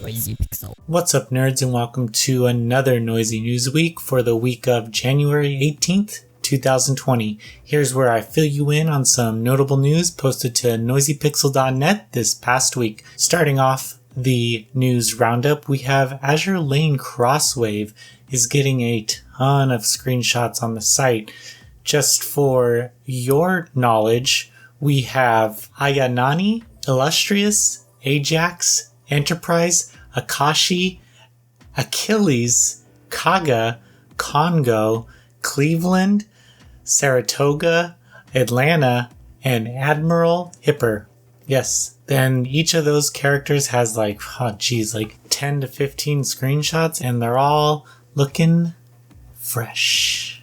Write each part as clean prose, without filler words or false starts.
Noisy Pixel. What's up, nerds, and welcome to another Noisy News Week for the week of January 18th, 2020. Here's where I fill you in on some notable news posted to noisypixel.net this past week. Starting off the news roundup, we have Azure Lane Crosswave is getting a ton of screenshots on the site. Just for your knowledge, we have Ayanani, Illustrious, Ajax, Enterprise, Akashi, Achilles, Kaga, Congo, Cleveland, Saratoga, Atlanta, and Admiral Hipper. Yes, then each of those characters has like 10 to 15 screenshots, and they're all looking fresh.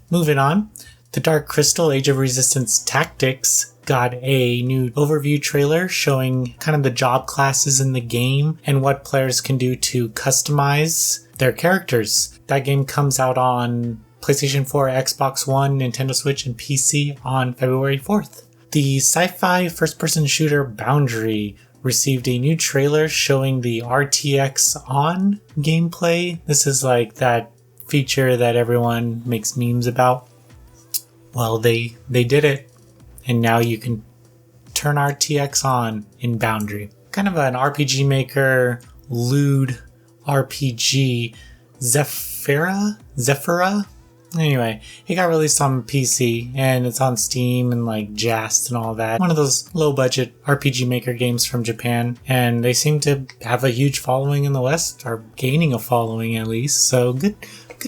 Moving on, the Dark Crystal Age of Resistance Tactics got a new overview trailer showing kind of the job classes in the game and what players can do to customize their characters. That game comes out on PlayStation 4, Xbox One, Nintendo Switch, and PC on February 4th. The sci-fi first-person shooter Boundary received a new trailer showing the RTX on gameplay. This is like that feature that everyone makes memes about. Well, they did it. And now you can turn RTX on in Boundary. Kind of an RPG Maker, lewd RPG, Zephyra? Anyway, it got released on PC and it's on Steam and like Jast and all that. One of those low budget RPG Maker games from Japan. And they seem to have a huge following in the West, or gaining a following at least. So good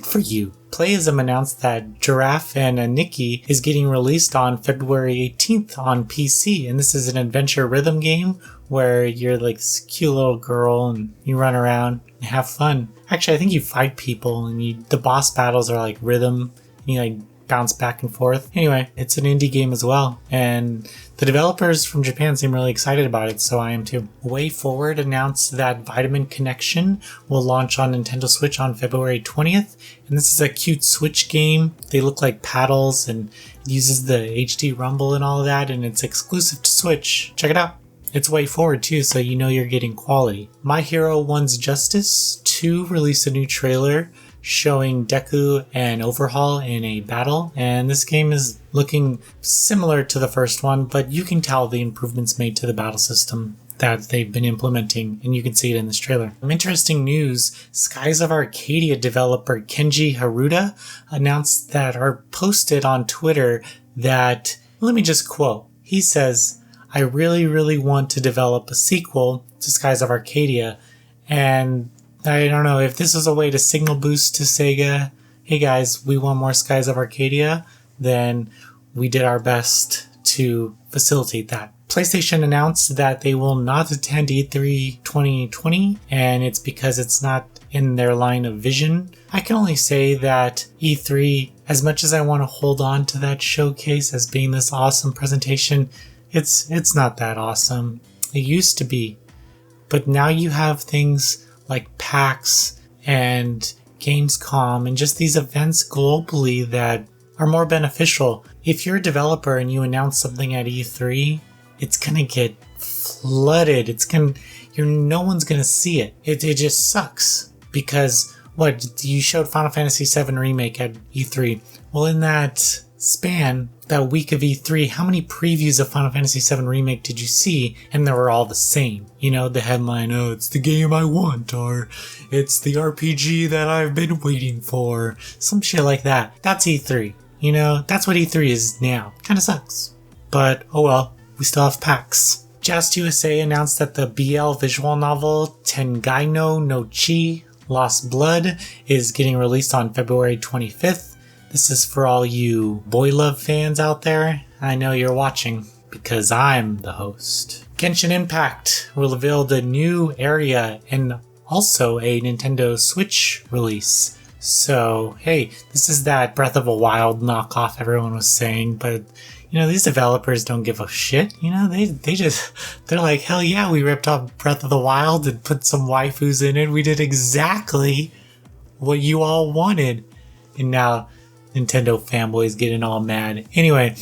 for you. Playism announced that Giraffe and Nikki is getting released on February 18th on PC, and this is an adventure rhythm game where you're like this cute little girl and you run around and have fun. Actually, I think you fight people and the boss battles are like rhythm, and you like bounce back and forth. Anyway, it's an indie game as well, and the developers from Japan seem really excited about it, so I am too. WayForward announced that Vitamin Connection will launch on Nintendo Switch on February 20th, and this is a cute Switch game. They look like paddles, and it uses the HD rumble and all of that, and it's exclusive to Switch. Check it out. It's WayForward too, so you know you're getting quality. My Hero One's Justice 2 released a new trailer showing Deku and Overhaul in a battle, and this game is looking similar to the first one, but you can tell the improvements made to the battle system that they've been implementing, and you can see it in this trailer. Some interesting news, Skies of Arcadia developer Kenji Haruta announced that, or posted on Twitter that, let me just quote, he says, "I really want to develop a sequel to Skies of Arcadia, and I don't know if this is a way to signal boost to Sega, hey guys, we want more Skies of Arcadia, then we did our best to facilitate that." PlayStation announced that they will not attend E3 2020, and it's because it's not in their line of vision. I can only say that E3, as much as I want to hold on to that showcase as being this awesome presentation, it's not that awesome. It used to be. But now you have things like PAX and Gamescom and just these events globally that are more beneficial. If you're a developer and you announce something at E3, it's gonna get flooded. No one's gonna see it. It just sucks because you showed Final Fantasy VII Remake at E3. Well, in that span, that week of E3, how many previews of Final Fantasy VII Remake did you see? And they were all the same. You know, the headline, oh, it's the game I want, or it's the RPG that I've been waiting for. Some shit like that. That's E3. You know, that's what E3 is now. Kinda sucks. But, oh well, we still have PAX. Just USA announced that the BL visual novel Tengaino no Chi, Lost Blood, is getting released on February 25th. This is for all you boy love fans out there. I know you're watching because I'm the host. Genshin Impact will reveal the new area and also a Nintendo Switch release. So, hey, this is that Breath of the Wild knockoff everyone was saying, but you know, these developers don't give a shit. You know, they're like, hell yeah, we ripped off Breath of the Wild and put some waifus in it. We did exactly what you all wanted. And now Nintendo fanboys getting all mad. Anyway,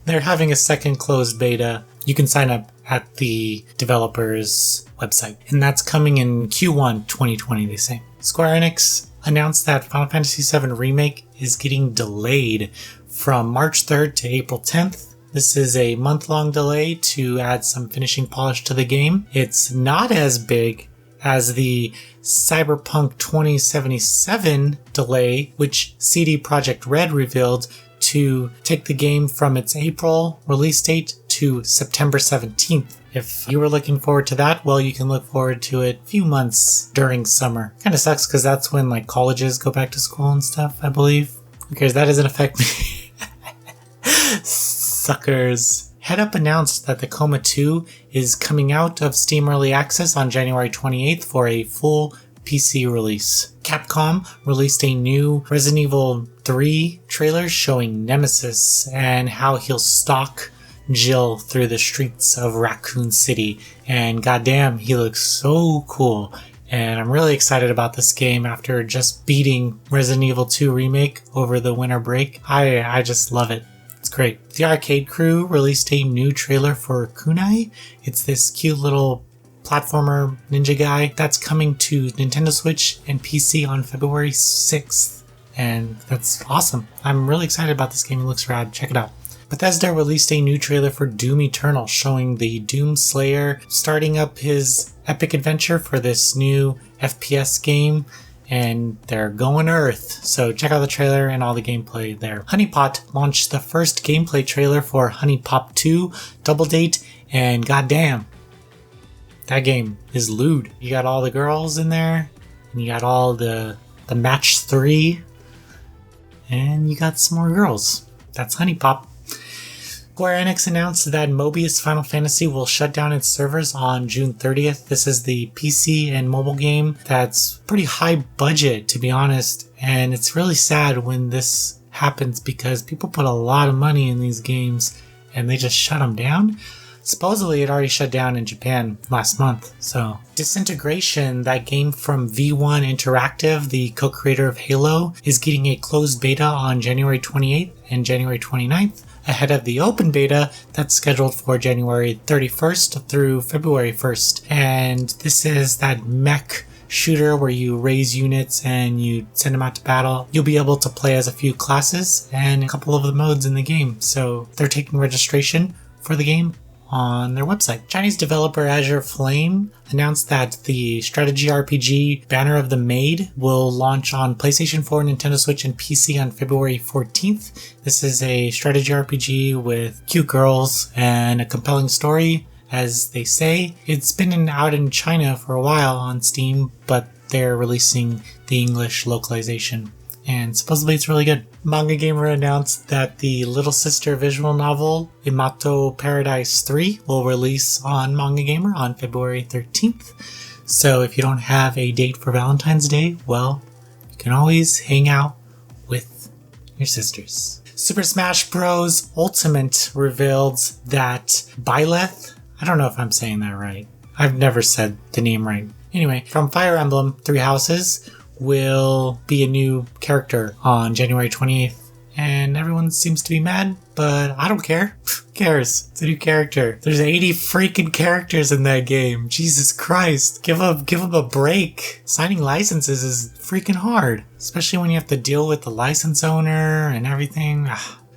they're having a second closed beta. You can sign up at the developer's website. And that's coming in Q1 2020, they say. Square Enix announced that Final Fantasy VII Remake is getting delayed from March 3rd to April 10th. This is a month-long delay to add some finishing polish to the game. It's not as big as the Cyberpunk 2077 delay, which CD Projekt Red revealed to take the game from its April release date to September 17th. If you were looking forward to that, well, you can look forward to it a few months during summer. Kind of sucks because that's when like colleges go back to school and stuff, I believe. Who cares? That doesn't affect me. Suckers. Head Up announced that the Coma 2 is coming out of Steam Early Access on January 28th for a full PC release. Capcom released a new Resident Evil 3 trailer showing Nemesis and how he'll stalk Jill through the streets of Raccoon City. And goddamn, he looks so cool. And I'm really excited about this game after just beating Resident Evil 2 Remake over the winter break. I just love it. It's great. The Arcade Crew released a new trailer for Kunai. It's this cute little platformer ninja guy that's coming to Nintendo Switch and PC on February 6th. And that's awesome. I'm really excited about this game. It looks rad. Check it out. Bethesda released a new trailer for Doom Eternal showing the Doom Slayer starting up his epic adventure for this new FPS game. And they're going to Earth. So check out the trailer and all the gameplay there. Honeypot launched the first gameplay trailer for Honeypop 2 Double Date, and goddamn, that game is lewd. You got all the girls in there, and you got all the match 3, and you got some more girls. That's Honeypop. Square Enix announced that Mobius Final Fantasy will shut down its servers on June 30th. This is the PC and mobile game that's pretty high budget, to be honest. And it's really sad when this happens because people put a lot of money in these games and they just shut them down. Supposedly it already shut down in Japan last month. So Disintegration, that game from V1 Interactive, the co-creator of Halo, is getting a closed beta on January 28th and January 29th. Ahead of the open beta that's scheduled for January 31st through February 1st. And this is that mech shooter where you raise units and you send them out to battle. You'll be able to play as a few classes and a couple of the modes in the game. So they're taking registration for the game on their website. Chinese developer Azure Flame announced that the strategy RPG Banner of the Maid will launch on PlayStation 4, Nintendo Switch, and PC on February 14th. This is a strategy RPG with cute girls and a compelling story, as they say. It's been out in China for a while on Steam, but they're releasing the English localization. And supposedly it's really good. Manga Gamer announced that the Little Sister visual novel, Imato Paradise 3, will release on Manga Gamer on February 13th. So if you don't have a date for Valentine's Day, well, you can always hang out with your sisters. Super Smash Bros. Ultimate revealed that Byleth, I don't know if I'm saying that right. I've never said the name right. Anyway, from Fire Emblem Three Houses, will be a new character on January 28th. And everyone seems to be mad, but I don't care. Who cares? It's a new character. There's 80 freaking characters in that game. Jesus Christ. Give them a break. Signing licenses is freaking hard, especially when you have to deal with the license owner and everything.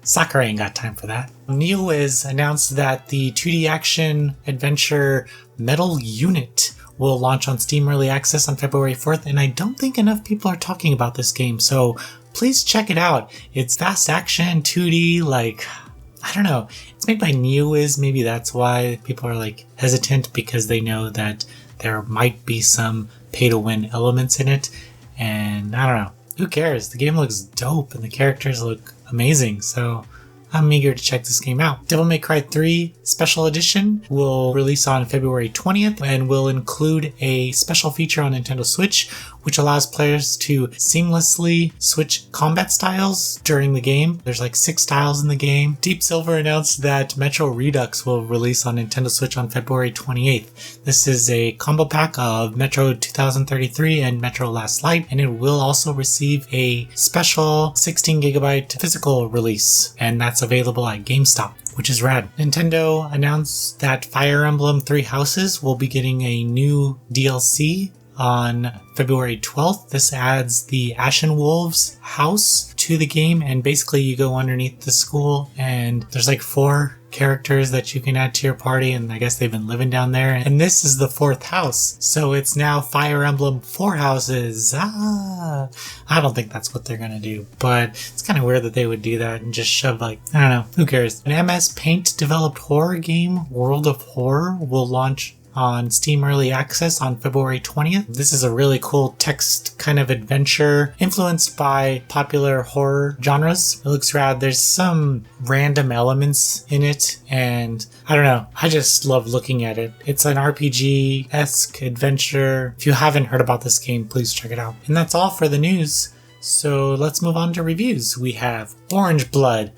Sakurai ain't got time for that. NeoWiz announced that the 2D action adventure Metal Unit will launch on Steam Early Access on February 4th, and I don't think enough people are talking about this game, so please check it out. It's fast action, 2D, I don't know. It's made by NeoWiz, maybe that's why people are hesitant, because they know that there might be some pay-to-win elements in it, and I don't know. Who cares? The game looks dope, and the characters look amazing, so I'm eager to check this game out. Devil May Cry 3 Special Edition will release on February 20th and will include a special feature on Nintendo Switch, which allows players to seamlessly switch combat styles during the game. There's 6 styles in the game. Deep Silver announced that Metro Redux will release on Nintendo Switch on February 28th. This is a combo pack of Metro 2033 and Metro Last Light, and it will also receive a special 16GB physical release, and that's available at GameStop, which is rad. Nintendo announced that Fire Emblem Three Houses will be getting a new DLC on February 12th. This adds the Ashen Wolves house to the game, and basically you go underneath the school and there's like 4 characters that you can add to your party, and I guess they've been living down there, and this is the 4th house, so it's now Fire Emblem 4 Houses. I don't think that's what they're gonna do, but it's kind of weird that they would do that and just shove, like, I don't know, who cares. An MS Paint developed horror game, World of Horror, will launch on Steam Early Access on February 20th. This is a really cool text kind of adventure influenced by popular horror genres. It looks rad. There's some random elements in it, and I don't know, I just love looking at it. It's an RPG-esque adventure. If you haven't heard about this game, please check it out. And that's all for the news. So let's move on to reviews. We have Orange Blood,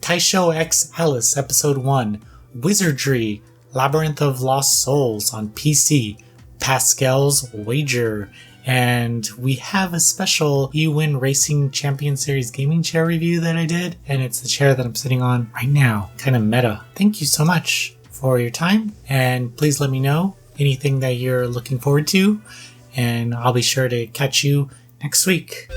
Taisho X Alice Episode 1, Wizardry, Labyrinth of Lost Souls on PC, Pascal's Wager, and we have a special eWin Racing Champion Series gaming chair review that I did, and it's the chair that I'm sitting on right now. Kind of meta. Thank you so much for your time, and please let me know anything that you're looking forward to, and I'll be sure to catch you next week.